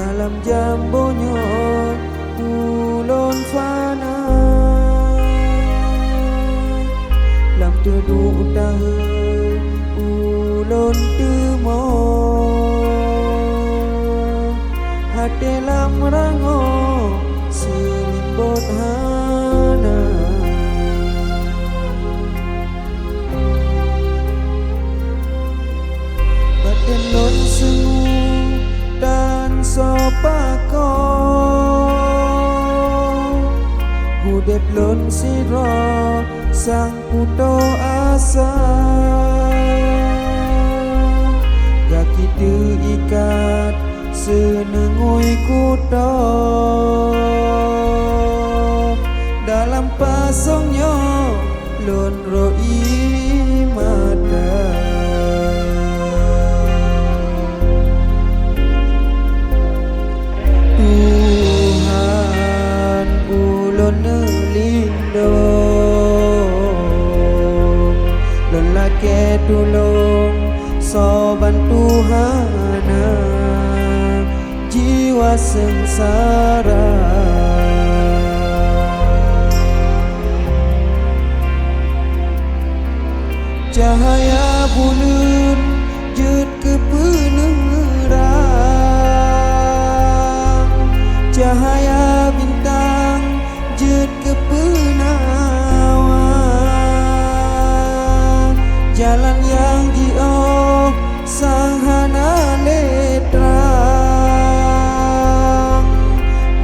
dalam jambonyo ulun fana lam teduh tahe ulun temo hati lam rango selimbot hana batin lon sengu dan sopako hudep lon siro sang puto asa gaki tu ikat senengoi kuto dalam pasongnya lon roi mata Tuhan ulun nelindo lon lake tulung soban Tuhana jiwa sengsara cahaya bulan jut ke penerang cahaya bintang jut ke penawan jalan yang jauh sanghana letrang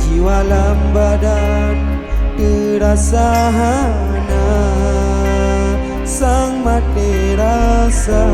jiwa lam badan terasa hana sang mati rasa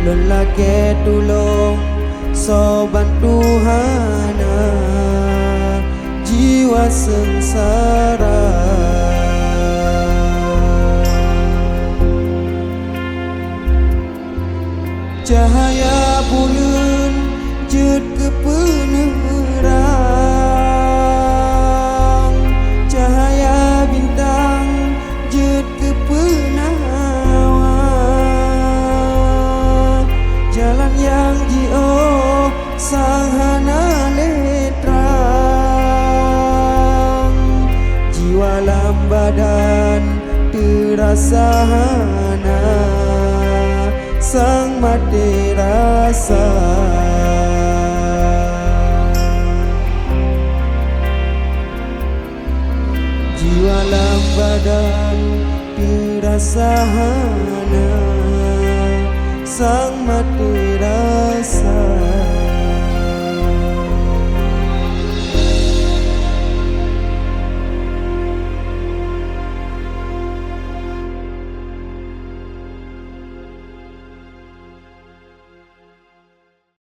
lelaki tulung soban Tuhana jiwa sengsara cahaya bulan jut ke penerang cahaya bintang jut ke penawan jalan yang jauh sanghana letrang jiwa lam badan terasa hana sang mati rasa jiwa lam badan terasa hana sang mati rasa